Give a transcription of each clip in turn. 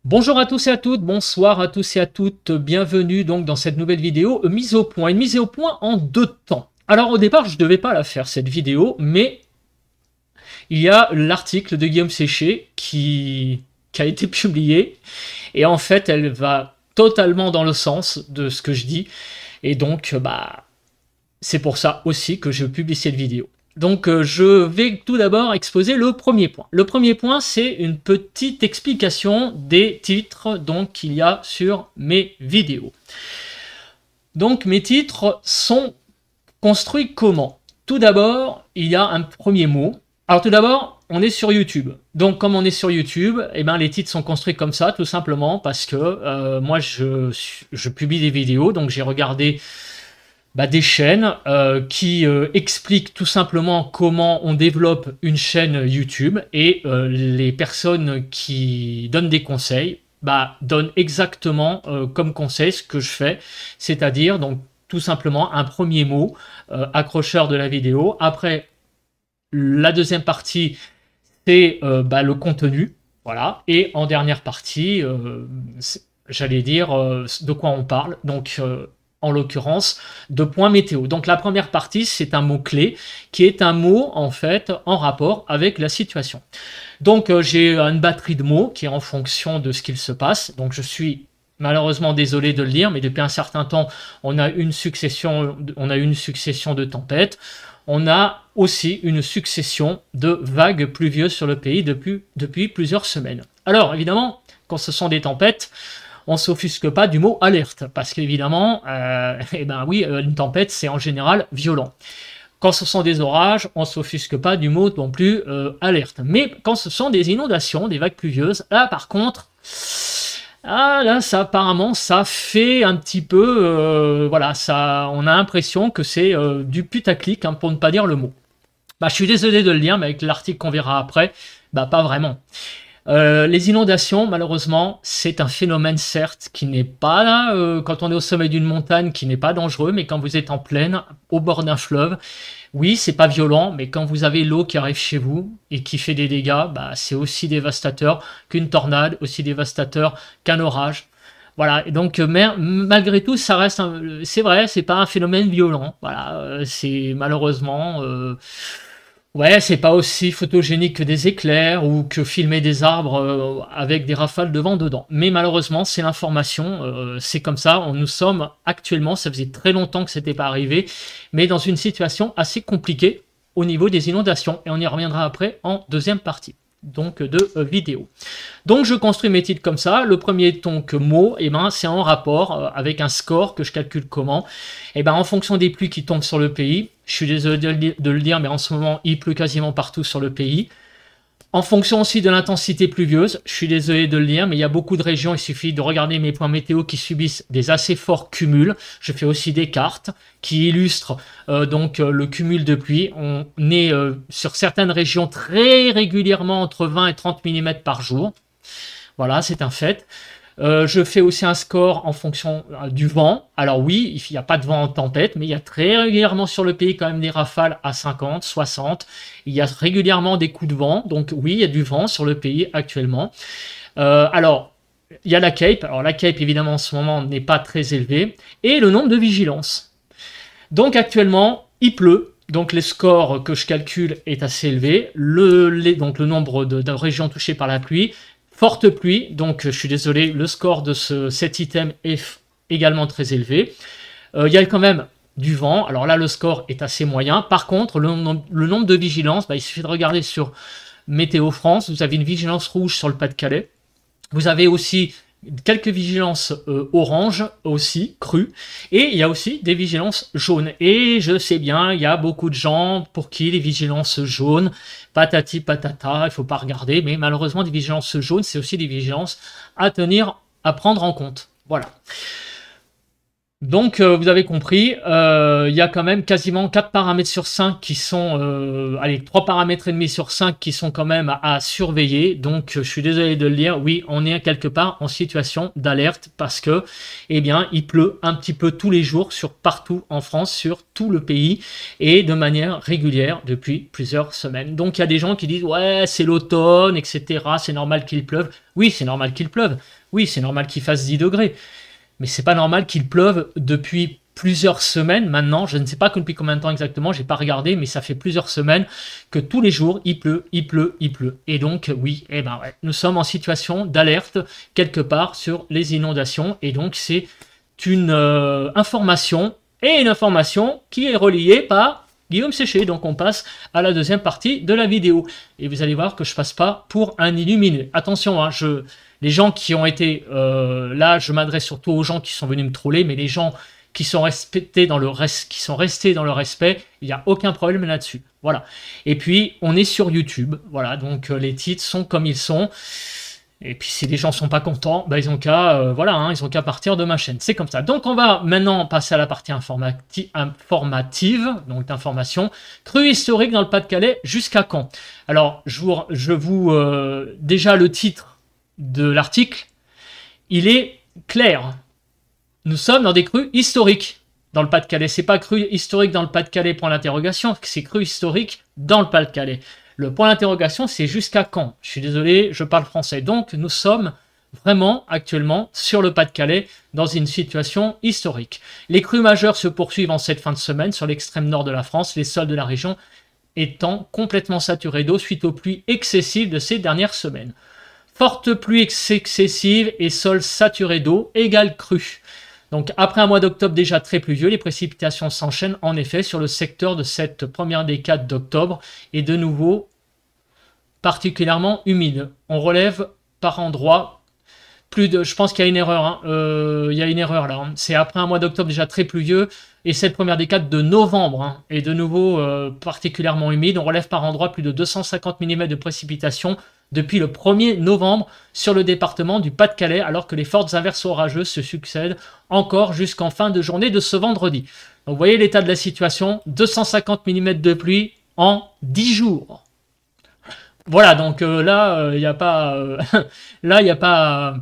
Bonjour à tous et à toutes, bonsoir à tous et à toutes, bienvenue donc dans cette nouvelle vidéo mise au point. Une mise au point en deux temps. Alors au départ je ne devais pas la faire cette vidéo, mais il y a l'article de Guillaume Séché qui a été publié, et en fait elle va totalement dans le sens de ce que je dis, et donc c'est pour ça aussi que je publie cette vidéo. Donc je vais tout d'abord exposer le premier point. Le premier point, c'est une petite explication des titres qu'il y a sur mes vidéos. Donc mes titres sont construits comment? Tout d'abord, il y a un premier mot. Alors tout d'abord, on est sur YouTube. Donc comme on est sur YouTube, eh ben, les titres sont construits comme ça, tout simplement parce que moi je publie des vidéos, donc j'ai regardé des chaînes qui expliquent tout simplement comment on développe une chaîne YouTube, et les personnes qui donnent des conseils donnent exactement comme conseil ce que je fais, c'est-à-dire donc tout simplement un premier mot accrocheur de la vidéo. Après, la deuxième partie, c'est le contenu, voilà, et en dernière partie, j'allais dire de quoi on parle, donc en l'occurrence de points météo. Donc la première partie, c'est un mot-clé qui est un mot en fait en rapport avec la situation. Donc j'ai une batterie de mots qui est en fonction de ce qu'il se passe. Donc je suis malheureusement désolé de le dire, mais depuis un certain temps, on a une succession de tempêtes. On a aussi une succession de vagues pluvieuses sur le pays depuis plusieurs semaines. Alors évidemment, quand ce sont des tempêtes, on s'offusque pas du mot alerte, parce qu'évidemment, une tempête, c'est en général violent. Quand ce sont des orages, on s'offusque pas du mot non plus alerte. Mais quand ce sont des inondations, des vagues pluvieuses, là par contre, là ça apparemment ça fait un petit peu, on a l'impression que c'est du putaclic, hein, pour ne pas dire le mot. Je suis désolé de le dire, mais avec l'article qu'on verra après, pas vraiment. Les inondations, malheureusement, c'est un phénomène certes qui n'est pas là, quand on est au sommet d'une montagne, qui n'est pas dangereux, mais quand vous êtes en plaine, au bord d'un fleuve, oui, c'est pas violent, mais quand vous avez l'eau qui arrive chez vous et qui fait des dégâts, c'est aussi dévastateur qu'une tornade, aussi dévastateur qu'un orage. Voilà, et donc malgré tout, ça reste, c'est vrai, c'est pas un phénomène violent. Voilà, c'est malheureusement... ouais, c'est pas aussi photogénique que des éclairs ou que filmer des arbres avec des rafales de vent dedans. Mais malheureusement, c'est l'information, c'est comme ça. Nous sommes actuellement, ça faisait très longtemps que c'était pas arrivé, mais dans une situation assez compliquée au niveau des inondations. Et on y reviendra après en deuxième partie donc de vidéo. Donc je construis mes titres comme ça. Le premier mot, c'est en rapport avec un score que je calcule comment. En fonction des pluies qui tombent sur le pays, je suis désolé de le dire, mais en ce moment il pleut quasiment partout sur le pays. En fonction aussi de l'intensité pluvieuse, je suis désolé de le dire, mais il y a beaucoup de régions, il suffit de regarder mes points météo qui subissent des assez forts cumuls. Je fais aussi des cartes qui illustrent le cumul de pluie. On est sur certaines régions très régulièrement entre 20 et 30 mm par jour. Voilà, c'est un fait. Je fais aussi un score en fonction du vent. Alors oui, il n'y a pas de vent en tempête, mais il y a très régulièrement sur le pays quand même des rafales à 50, 60. Il y a régulièrement des coups de vent. Donc oui, il y a du vent sur le pays actuellement. Alors, il y a la CAPE. Alors la CAPE, évidemment, en ce moment, n'est pas très élevée. Et le nombre de vigilances. Donc actuellement, il pleut. Donc les scores que je calcule est assez élevé. Donc le nombre de régions touchées par la pluie. Forte pluie, donc je suis désolé, le score de cet item est également très élevé. Il y a quand même du vent, alors là le score est assez moyen. Par contre, le nombre de vigilances, il suffit de regarder sur Météo France, vous avez une vigilance rouge sur le Pas-de-Calais. Vous avez aussi quelques vigilances orange aussi, crues, et il y a aussi des vigilances jaunes. Et je sais bien, il y a beaucoup de gens pour qui les vigilances jaunes, patati patata, il ne faut pas regarder, mais malheureusement des vigilances jaunes, c'est aussi des vigilances à prendre en compte. Voilà. Donc, vous avez compris, il y a quand même quasiment 4 paramètres sur 5 qui sont, allez, 3 paramètres et demi sur 5 qui sont quand même à surveiller. Donc, je suis désolé de le dire, oui, on est quelque part en situation d'alerte parce que, eh bien, il pleut un petit peu tous les jours sur partout en France, sur tout le pays et de manière régulière depuis plusieurs semaines. Donc, il y a des gens qui disent, ouais, c'est l'automne, etc., c'est normal qu'il pleuve. Oui, c'est normal qu'il pleuve. Oui, c'est normal qu'il fasse 10 degrés. Mais c'est pas normal qu'il pleuve depuis plusieurs semaines maintenant. Je ne sais pas depuis combien de temps exactement, j'ai pas regardé, mais ça fait plusieurs semaines que tous les jours il pleut, il pleut, il pleut. Et donc oui, eh ben ouais, nous sommes en situation d'alerte quelque part sur les inondations. Et donc c'est une information et une information qui est reliée par Guillaume Séché. Donc on passe à la deuxième partie de la vidéo. Et vous allez voir que je passe pas pour un illuminé. Attention, hein, les gens qui ont été là, je m'adresse surtout aux gens qui sont venus me troller, mais les gens qui sont restés dans le respect, il n'y a aucun problème là-dessus. Voilà. Et puis on est sur YouTube, voilà. Donc les titres sont comme ils sont. Et puis si les gens sont pas contents, bah, ils ont qu'à voilà, hein, ils ont qu'à partir de ma chaîne. C'est comme ça. Donc on va maintenant passer à la partie informative, donc d'information. Crue historique dans le Pas-de-Calais, jusqu'à quand? Alors je vous déjà le titre de l'article, il est clair. Nous sommes dans des crues historiques dans le Pas-de-Calais. C'est pas crue historique dans le Pas-de-Calais, point d'interrogation, c'est crue historique dans le Pas-de-Calais. Le point d'interrogation, c'est jusqu'à quand? Je suis désolé, je parle français. Donc, nous sommes vraiment actuellement sur le Pas-de-Calais dans une situation historique. Les crues majeures se poursuivent en cette fin de semaine sur l'extrême nord de la France, les sols de la région étant complètement saturés d'eau suite aux pluies excessives de ces dernières semaines. Forte pluie excessive et sol saturé d'eau égale crue. Donc après un mois d'octobre déjà très pluvieux, les précipitations s'enchaînent en effet sur le secteur de cette première décade d'octobre et de nouveau particulièrement humide. On relève par endroits plus de... Je pense qu'il y a une erreur, hein. Il y a une erreur là. Hein. C'est après un mois d'octobre déjà très pluvieux et cette première décade de novembre hein, est de nouveau particulièrement humide. On relève par endroits plus de 250 mm de précipitations depuis le 1er novembre sur le département du Pas-de-Calais, alors que les fortes averses orageuses se succèdent encore jusqu'en fin de journée de ce vendredi. Donc vous voyez l'état de la situation, 250 mm de pluie en 10 jours. Voilà, donc là, il n'y a pas... là, il n'y a pas...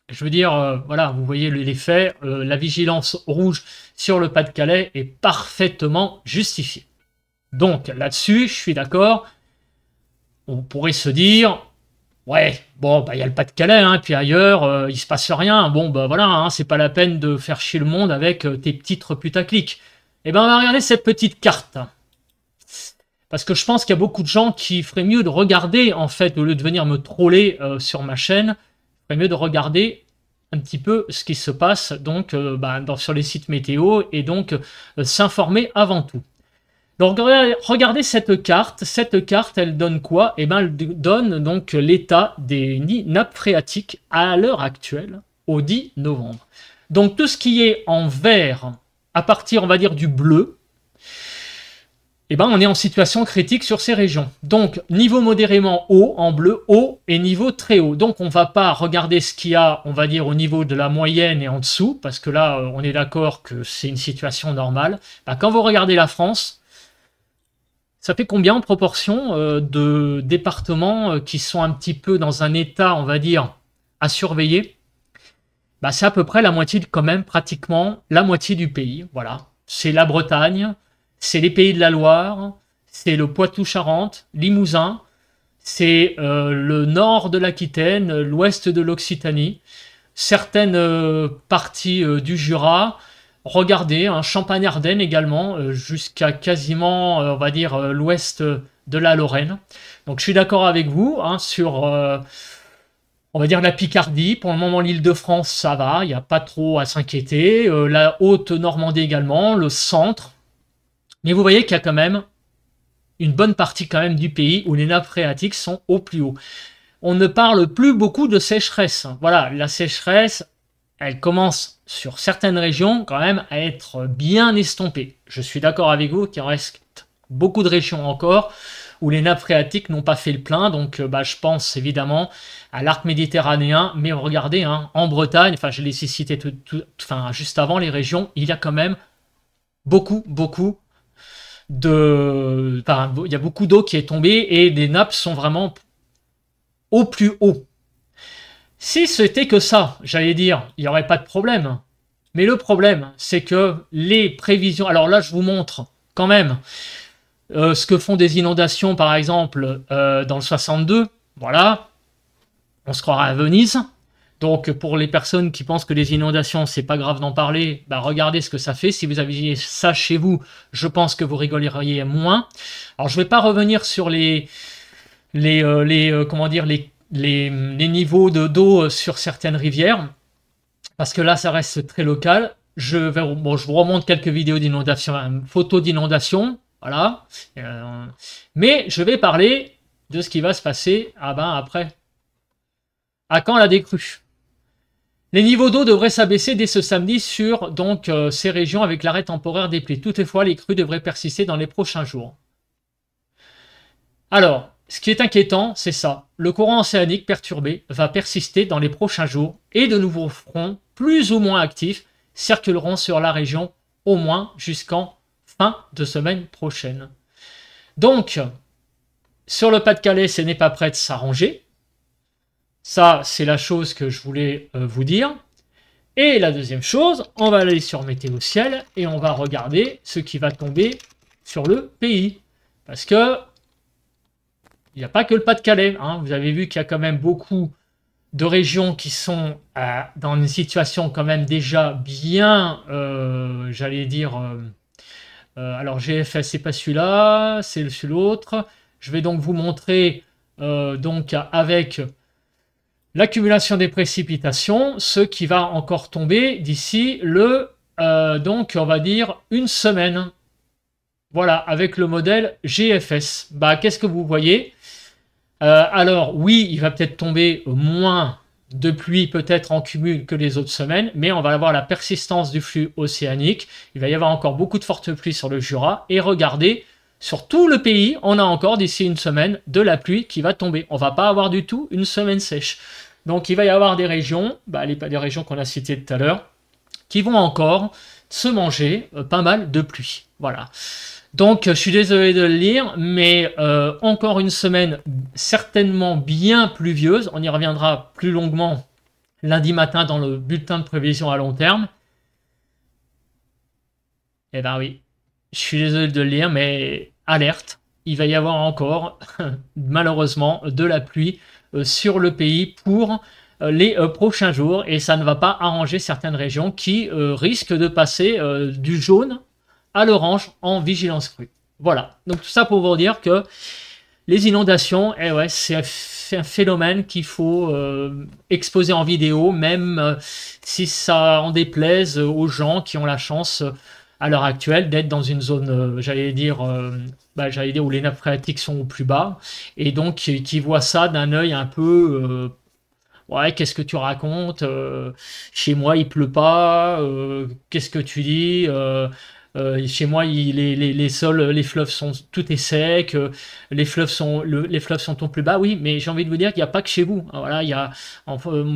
je veux dire, voilà, vous voyez les faits, la vigilance rouge sur le Pas-de-Calais est parfaitement justifiée. Donc là-dessus, je suis d'accord. On pourrait se dire, ouais, bon, bah, y a le Pas-de-Calais, hein, puis ailleurs, il se passe rien. Bon, bah voilà, hein, c'est pas la peine de faire chier le monde avec tes titres putaclic. Eh ben, on va regarder cette petite carte. Parce que je pense qu'il y a beaucoup de gens qui feraient mieux de regarder, en fait, au lieu de venir me troller sur ma chaîne, il ferait mieux de regarder un petit peu ce qui se passe donc sur les sites météo et donc s'informer avant tout. Donc regardez cette carte. Cette carte, elle donne quoi? Eh ben, elle donne donc l'état des nappes phréatiques à l'heure actuelle, au 10 novembre. Donc tout ce qui est en vert, à partir, on va dire, du bleu, eh ben, on est en situation critique sur ces régions. Donc niveau modérément haut, en bleu, haut et niveau très haut. Donc on ne va pas regarder ce qu'il y a, on va dire, au niveau de la moyenne et en dessous, parce que là, on est d'accord que c'est une situation normale. Ben, quand vous regardez la France, ça fait combien en proportion de départements qui sont un petit peu dans un état, on va dire, à surveiller? Bah, c'est à peu près la moitié, quand même, pratiquement la moitié du pays. Voilà. C'est la Bretagne, c'est les Pays de la Loire, c'est le Poitou-Charentes, Limousin, c'est le nord de l'Aquitaine, l'ouest de l'Occitanie, certaines parties du Jura. Regardez, un Champagne-Ardenne également, jusqu'à quasiment, on va dire, l'ouest de la Lorraine. Donc je suis d'accord avec vous hein, sur, on va dire, la Picardie. Pour le moment, l'Île-de-France, ça va, il n'y a pas trop à s'inquiéter. La Haute-Normandie également, le centre. Mais vous voyez qu'il y a quand même une bonne partie quand même du pays où les nappes phréatiques sont au plus haut. On ne parle plus beaucoup de sécheresse. Voilà, la sécheresse, elle commence sur certaines régions quand même à être bien estompée. Je suis d'accord avec vous qu'il reste beaucoup de régions encore où les nappes phréatiques n'ont pas fait le plein. Donc je pense évidemment à l'arc méditerranéen, mais regardez, hein, en Bretagne, enfin je les ai cités juste avant les régions, il y a quand même beaucoup de... Enfin, il y a beaucoup d'eau qui est tombée et les nappes sont vraiment au plus haut. Si c'était que ça, j'allais dire, il n'y aurait pas de problème. Mais le problème, c'est que les prévisions... Alors là, je vous montre quand même ce que font des inondations, par exemple, dans le 62. Voilà, on se croirait à Venise. Donc, pour les personnes qui pensent que les inondations, c'est pas grave d'en parler, regardez ce que ça fait. Si vous aviez ça chez vous, je pense que vous rigoleriez moins. Alors, je vais pas revenir sur les niveaux d'eau sur certaines rivières, parce que là, ça reste très local. Je vous remonte quelques vidéos d'inondation, photos d'inondation, voilà. Mais je vais parler de ce qui va se passer après. À quand la décrue? Les niveaux d'eau devraient s'abaisser dès ce samedi sur ces régions avec l'arrêt temporaire des pluies. Toutefois, les crues devraient persister dans les prochains jours. Alors, ce qui est inquiétant, c'est ça. Le courant océanique perturbé va persister dans les prochains jours et de nouveaux fronts plus ou moins actifs circuleront sur la région au moins jusqu'en fin de semaine prochaine. Donc, sur le Pas-de-Calais, ce n'est pas prêt de s'arranger. Ça, c'est la chose que je voulais vous dire. Et la deuxième chose, on va aller sur Météo Ciel et on va regarder ce qui va tomber sur le pays. Parce que il n'y a pas que le Pas-de-Calais. Hein. Vous avez vu qu'il y a quand même beaucoup de régions qui sont dans une situation quand même déjà bien, j'allais dire... alors GFS, c'est pas celui-là, c'est l'autre. Je vais donc vous montrer avec l'accumulation des précipitations, ce qui va encore tomber d'ici on va dire une semaine. Voilà, avec le modèle GFS. Qu'est-ce que vous voyez? Alors, oui, il va peut-être tomber moins de pluie peut-être en cumul que les autres semaines, mais on va avoir la persistance du flux océanique. Il va y avoir encore beaucoup de fortes pluies sur le Jura. Et regardez, sur tout le pays, on a encore d'ici une semaine de la pluie qui va tomber. On ne va pas avoir du tout une semaine sèche. Donc, il va y avoir des régions, les régions qu'on a citées tout à l'heure, qui vont encore se manger pas mal de pluie. Voilà. Donc, je suis désolé de le lire, mais encore une semaine certainement bien pluvieuse. On y reviendra plus longuement lundi matin dans le bulletin de prévision à long terme. Eh ben oui, je suis désolé de le lire, mais alerte, il va y avoir encore, malheureusement, de la pluie sur le pays pour les prochains jours. Et ça ne va pas arranger certaines régions qui risquent de passer du jaune à l'orange en vigilance crue. Voilà, donc tout ça pour vous dire que les inondations, c'est un phénomène qu'il faut exposer en vidéo, même si ça en déplaise aux gens qui ont la chance à l'heure actuelle d'être dans une zone, j'allais dire où les nappes phréatiques sont au plus bas, et donc qui voient ça d'un œil un peu... ouais, qu'est-ce que tu racontes? Chez moi, il pleut pas. Qu'est-ce que tu dis? Chez moi, les sols, les fleuves sont tout est sec. Les fleuves sont au plus bas. Oui, mais j'ai envie de vous dire qu'il n'y a pas que chez vous. Voilà,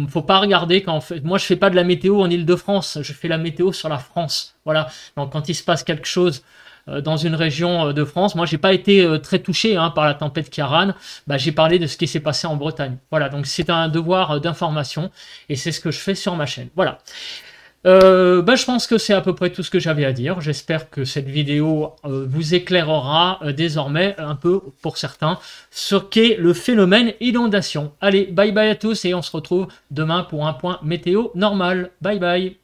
faut pas regarder quand moi je fais pas de la météo en Île-de-France. Je fais la météo sur la France. Voilà. Donc quand il se passe quelque chose dans une région de France, moi j'ai pas été très touché par la tempête Ciarán. J'ai parlé de ce qui s'est passé en Bretagne. Voilà. Donc c'est un devoir d'information et c'est ce que je fais sur ma chaîne. Voilà. Je pense que c'est à peu près tout ce que j'avais à dire. J'espère que cette vidéo vous éclairera désormais un peu pour certains ce qu'est le phénomène inondation. Allez, bye bye à tous et on se retrouve demain pour un point météo normal. Bye bye.